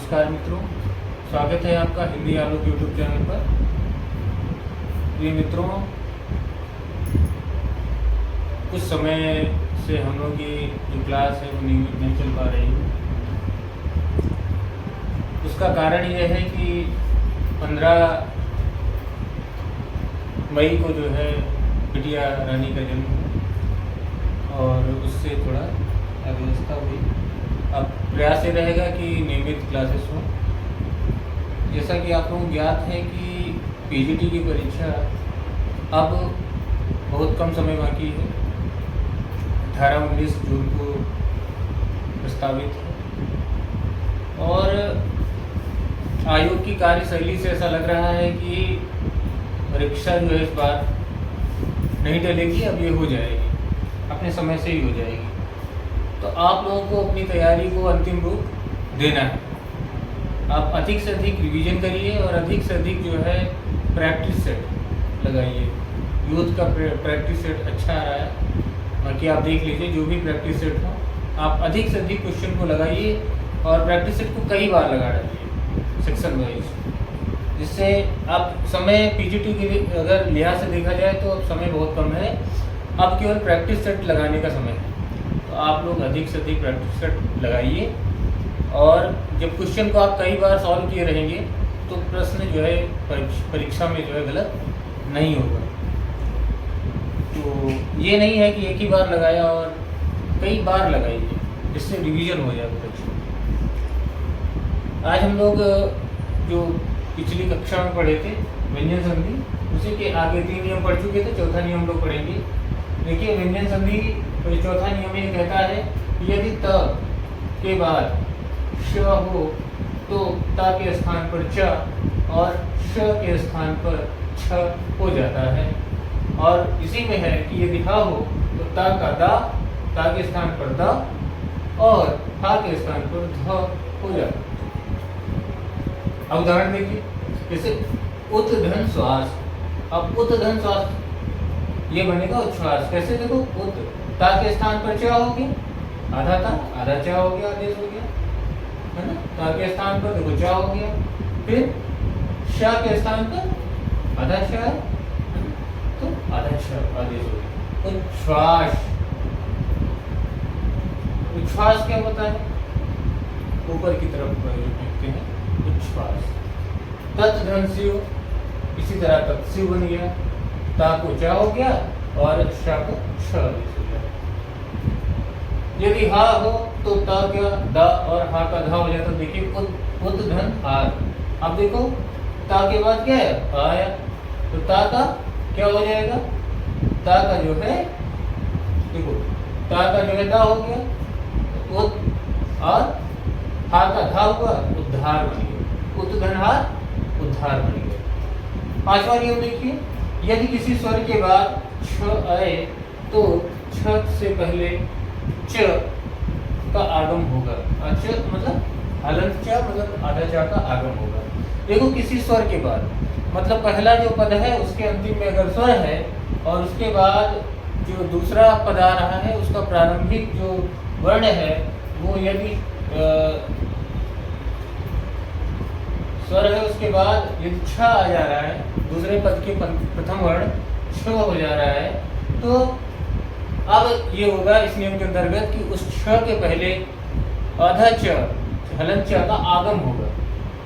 नमस्कार मित्रों, स्वागत है आपका हिंदी आलोक यूट्यूब चैनल पर। ये मित्रों, कुछ समय से हम लोग की जो क्लास है वो नियमित नहीं चल पा रही है। उसका कारण ये है कि 15 मई को जो है बिटिया रानी का जन्म है और उससे थोड़ा अव्यवस्था हुई। अब प्रयास ये रहेगा कि नियमित क्लासेस हो। जैसा कि आप लोगों को ज्ञात है कि पीजीटी की परीक्षा अब बहुत कम समय बाकी है, 18-19 जून को प्रस्तावित है और आयोग की कार्यशैली से ऐसा लग रहा है कि परीक्षा जो है इस बार नहीं टलेगी, अब ये हो जाएगी, अपने समय से ही हो जाएगी। तो आप लोगों को अपनी तैयारी को अंतिम रूप देना है। आप अधिक से अधिक रिवीजन करिए और अधिक से अधिक जो है प्रैक्टिस सेट लगाइए। यूथ का प्रैक्टिस सेट अच्छा आ रहा है, बाकी आप देख लीजिए जो भी प्रैक्टिस सेट हो, आप अधिक से अधिक क्वेश्चन को लगाइए और प्रैक्टिस सेट को कई बार लगा डालिए सेक्शन वाइज, जिससे आप समय पीजीटी के अगर लिहाज से देखा जाए तो अब समय बहुत कम है, अब केवल प्रैक्टिस सेट लगाने का समय है। तो आप लोग अधिक से अधिक प्रैक्टिस सेट लगाइए और जब क्वेश्चन को आप कई बार सॉल्व किए रहेंगे तो प्रश्न जो है परीक्षा में जो है गलत नहीं होगा। तो ये नहीं है कि एक ही बार लगाया और कई बार लगाइए, जिससे रिवीजन हो जाए परीक्षा। आज हम लोग जो पिछली कक्षा में पढ़े थे व्यंजन संधि, उसी के आगे 3 नियम पढ़ चुके थे, चौथा नियम लोग पढ़ेंगे। देखिए व्यंजन संधि तो चौथा नियम ये कहता है कि यदि त के बाद श हो तो ता के स्थान पर च और श के स्थान पर छ हो जाता है। और इसी में है कि यदि हा हो तो ता का दा, ता के स्थान पर दा और हा के स्थान पर ध हो जाता है। अब उदाहरण देखिए, जैसे उत धन श्वास। अब उत धन श्वास ये बनेगा उच्छ्वास। कैसे? देखो, उत ता के स्थान पर च हो गया, आधा ता आधा च हो गया, आदेश हो गया, है ना। ता के स्थान पर देखो च हो गया, फिर श के स्थान पर आधा श है तो आधा श आदेश हो गया। उच्छ्वास। उच्छ्वास क्या होता है? ऊपर की तरफ जो फेंकते हैं, उच्छ्वास। तत् धन शिव, इसी तरह तत्शिव बन गया, ता को च हो गया और श को छ आदेश हो गया। यदि हा हो तो ता क्या दा और हा का धा हो जाता। देखिए उद धन हार। अब देखो ता के बाद क्या है? आया, तो ता का क्या हो जाएगा? ता का जो है, देखो ता का जो है दा हो गया, उद और हा का धा हुआ, उद्धार बन गया। उद धन हार उद्धार बन गया। 5वां नियम देखिए, यदि किसी स्वर के बाद छ आए तो छ से पहले च का आगम होगा। च मतलब हलंत च मतलब आधा च का आगम होगा। देखो किसी स्वर के बाद मतलब पहला जो पद है उसके अंतिम में अगर स्वर है और उसके बाद जो दूसरा पद आ रहा है उसका प्रारंभिक जो वर्ण है वो यदि स्वर है, उसके बाद यदि छ आ जा रहा है, दूसरे पद के प्रथम वर्ण छ हो जा रहा है, तो अब ये होगा इस नियम के अंतर्गत कि उस छ के पहले आधा च हलंत च का आगम होगा,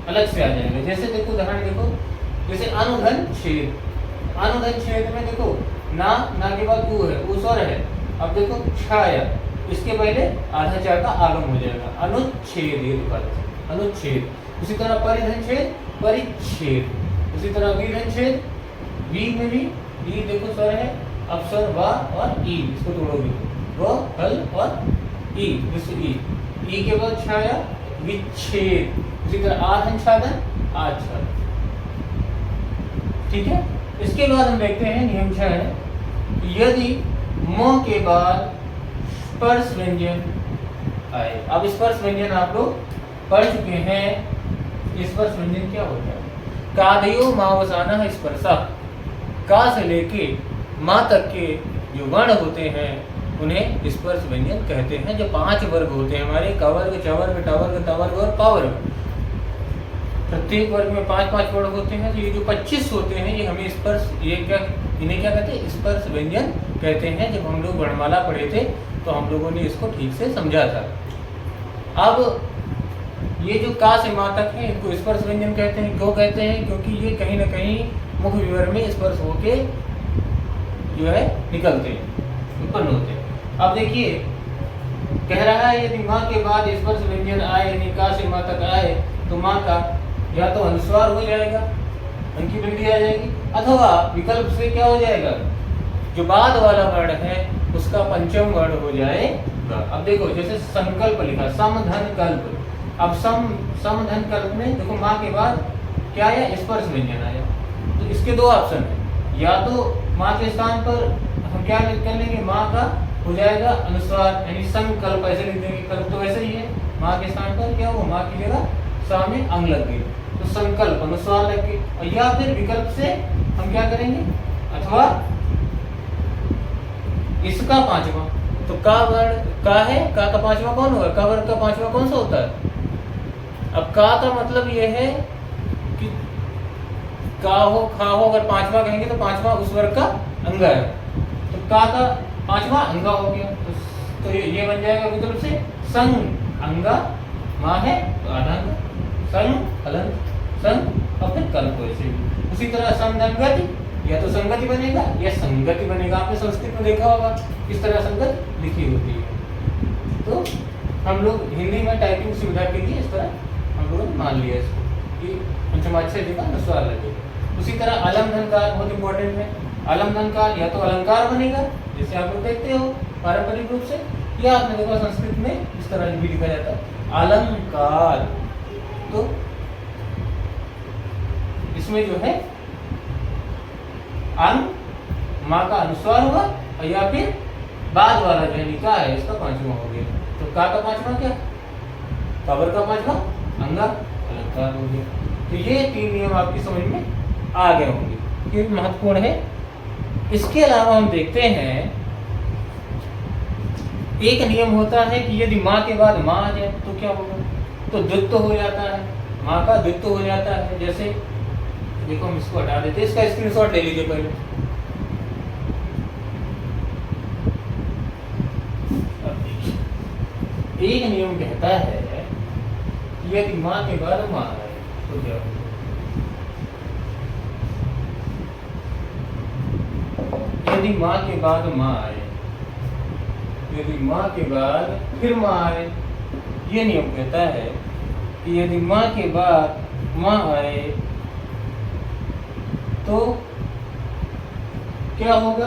अलग से आ जाएगा। जैसे देखो उदाहरण देखो, जैसे अनुधन छेद। अनुधन छेद में देखो ना के बाद उ है, उ स्वर है। अब देखो छ आया, इसके पहले आधा च का आगम हो जाएगा, अनुच्छेद, ये लिखा अनुच्छेद। उसी तरह परिधन छेद, परिच्छेद। उसी तरह विधन छेद, वी में भी ई देखो स्वर है, अब स्वर वा और ई, इसको तोड़ोगे वो हल और ई, ई के बाद छाया विच्छेद। उसी तरह आधन छादन आच्छादन। ठीक है। इसके बाद हम देखते हैं नियम 6 है, यदि म के बाद स्पर्श व्यंजन आए। अब स्पर्श व्यंजन आप लोग पढ़ चुके हैं। स्पर्श व्यंजन क्या होता है? कादयो मावसाना स्पर्शा। का से लेके माँ तक के जो वर्ण होते हैं उन्हें स्पर्श व्यंजन कहते हैं। जो 5 वर्ग होते हैं हमारे, क वर्ग, च वर्ग, ट वर्ग, त वर्ग और प वर्ग। प्रत्येक वर्ग में 5-5 वर्ड होते हैं, तो ये जो 25 होते हैं ये हमें स्पर्श, ये क्या, इन्हें क्या कहते हैं, स्पर्श व्यंजन कहते हैं। जब हम लोग वर्णमाला पढ़े थे तो हम लोगों ने इसको ठीक से समझा था। अब ये जो का से मा तक है इनको स्पर्श व्यंजन कहते हैं। क्यों कहते हैं? क्योंकि ये कहीं ना कहीं मुख विवर में स्पर्श होके जो है निकलते हैं, उत्पन्न होते हैं। अब देखिए कह रहा है यदि माँ के बाद स्पर्श व्यंजन आए, यानी का से माँ तक आए, तो माँ का या तो अनुस्वार हो जाएगा, अंकी बिंदी आ जाएगी, अथवा विकल्प से क्या हो जाएगा, जो बाद वाला वर्ण है उसका पंचम वर्ण हो जाएगा। अब देखो जैसे संकल्प लिखा, सम धन कल्प। अब सम धन कल्प में देखो माँ के बाद क्या आया, स्पर्श व्यंजन आया। तो इसके दो ऑप्शन है, या तो माँ के स्थान पर हम क्या कर लेंगे, माँ का हो जाएगा अनुस्वार, यानी संकल्प ऐसे लिख देंगे। कल्प तो वैसे ही है, माँ के स्थान पर क्या हुआ, माँ की जगह सामने अंग लग गई, तो संकल्प अनुस्वार लग गई। और या फिर विकल्प से हम क्या करेंगे, अथवा इसका पांचवा, तो का वर्ण का है, का पांचवा कौन होगा, का वर्ण का पांचवा कौन सा होता है। अब का मतलब ये है कि का हो खा हो, अगर पांचवा कहेंगे तो पांचवा उस वर्ग का अंग है, तो का पांचवा अंगा हो गया। तो ये बन जाएगा विकल्प से संग अंगा, माँ है तो आधा अंग, संग हलंत, संग और फिर कल्प। ऐसे उसी तरह समधनगति या तो संगति बनेगा या संगति बनेगा। आपने संस्कृत में देखा होगा इस तरह संगत लिखी होती है। तो हम लोग हिंदी में टाइपिंग सुविधा के लिए इस तरह हम लोगों ने मान लिया इसको कि पंचमाक्षर जगह अनुस्वार लगेगा। उसी तरह अलम धनकार बहुत इंपॉर्टेंट है। अलम धनकार या तो अलंकार बनेगा, जैसे आप लोग देखते हो पारंपरिक रूप से, या आपने देखा संस्कृत में इस तरह भी लिखा जाता है अलंकार। तो इसमें जो है अंग माँ का अनुस्वार हुआ, और या फिर बाद वाला जो निका है इसका पांचवा हो गया। तो का पांचवा क्या, काबर का पांचवा अंगा, अलंकार हो गया। तो ये तीन नियम आपकी समझ में आ गए होंगे, ये महत्वपूर्ण है। इसके अलावा हम देखते हैं एक नियम होता है कि यदि माँ के बाद माँ आ जाए तो क्या होगा, तो द्वित्व हो जाता है, माँ का द्वित्व हो जाता है। जैसे देखो हम इसको हटा देते हैं, इसका स्क्रीनशॉट ले लीजिए पहले। एक नियम कहता है कि यदि माँ के बाद माँ आए तो क्या होगा, यदि माँ के बाद माँ आए, यदि माँ के बाद फिर माँ आए, ये नियम कहता है कि यदि माँ के बाद माँ आए तो क्या होगा,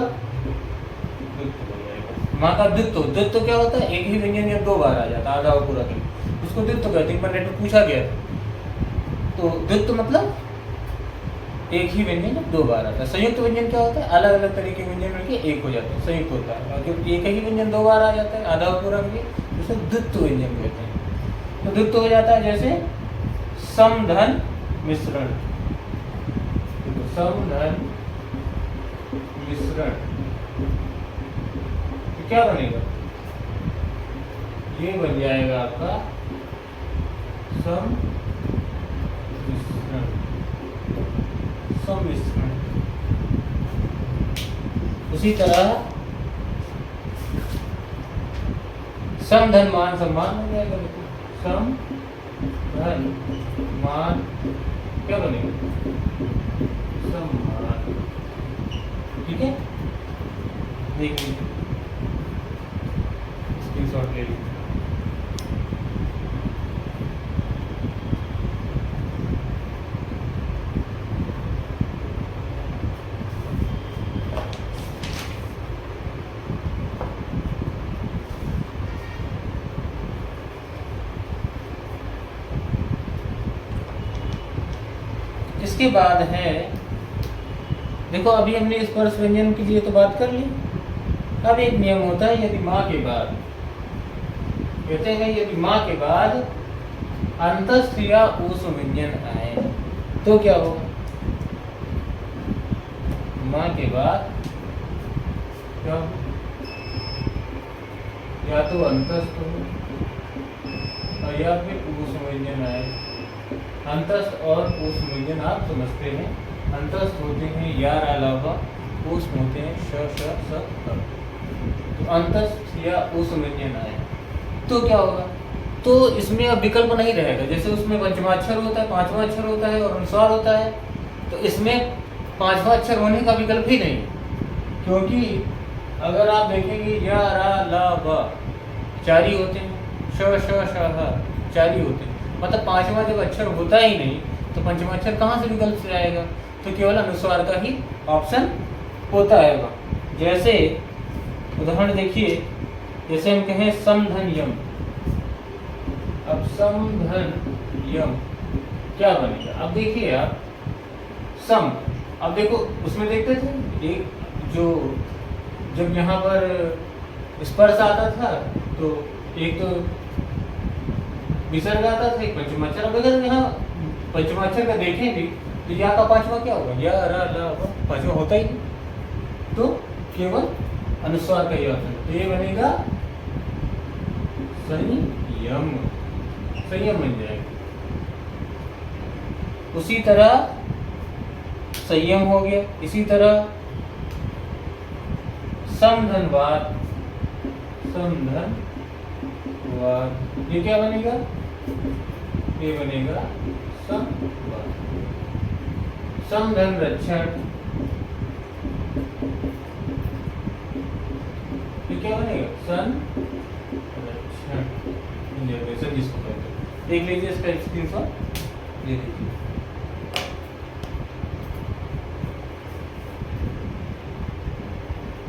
माँ का द्वित्व। द्वित्व क्या होता है, एक ही व्यंजन जब दो बार आ जाता है आधा और पूरा करके, उसको द्वित्व कहते हैं। नेट में पूछा गया तो द्वित्व मतलब एक ही व्यंजन जब दो बार आता है। संयुक्त व्यंजन क्या होता है, अलग अलग तरह के व्यंजन मिलकर एक हो जाते हैं, संयुक्त होता है। और जब एक ही व्यंजन दो बार आ जाता है आधा और पूरा करके, उसे द्वित्व व्यंजन कहते हैं। तो द्वित्व हो जाता है जैसे समधन मिश्रण, समधन मिश्रण तो क्या बनेगा, ये बन जाएगा आपका सम्मिश्रण। सम्मिश्रण। उसी तरह समधन मान सम्मान हो जाएगा। समधन मान क्या बनेगा, सम्मान। ठीक है, देख लीजिए, स्क्रीनशॉट ले लीजिए। इसके बाद है, देखो अभी हमने स्पर्श व्यंजन के लिए तो बात कर ली। अब एक नियम होता है, यदि माँ के बाद, कहते हैं यदि माँ के बाद अंतस्थ या ऊष्म व्यंजन आए तो क्या होगा। माँ के बाद क्या हो, या तो अंतस्थ हो और या फिर ऊष्म व्यंजन आए अंतस्थ और ऊष्म व्यंजन आप समझते हैं। अंतस्थ होते हैं यार अलावा, ऊष्म होते हैं श श स क। तो अंतस्थ या ऊष्म व्यंजन आए तो क्या होगा, तो इसमें अब विकल्प नहीं रहेगा। जैसे उसमें पंचमाक्षर होता है, पांचवा अक्षर होता है और अनुस्वार होता है, तो इसमें पांचवा अक्षर होने का विकल्प ही नहीं है। क्योंकि अगर आप देखेंगे या रा ला व चार ही होते हैं, श श श ह चार ही होते हैं, मतलब पांचवा जब अक्षर होता ही नहीं तो पंचमा अक्षर कहाँ से विकल्प से आएगा, तो केवल अनुस्वार का ही ऑप्शन होता है। जैसे उदाहरण देखिए, जैसे हम कहें समधन यम, अब समधन यम क्या बनेगा, अब देखिए आप सम, अब देखो उसमें देखते थे एक जो जब यहाँ पर स्पर्श आता था तो एक तो विसर्ग आता था, एक पंचमाक्षर। अब अगर यहाँ पंचमाक्षर का देखें भी तो या का पांचवा क्या होगा, या रा ला व पांचवा होता ही नहीं, तो केवल अनुस्वार का ही ऑप्शन, तो ये बनेगा संयम, संयम बन जाएगा। उसी तरह संयम हो गया, इसी तरह समधनवाद, समधनवाद ये क्या बनेगा, ये बनेगा समवाद। समधन रक्षण ये क्या बनेगा, संरक्षण, जिसको कहते हैं। देख लीजिए इसका स्क्रीनशॉट ले लीजिए।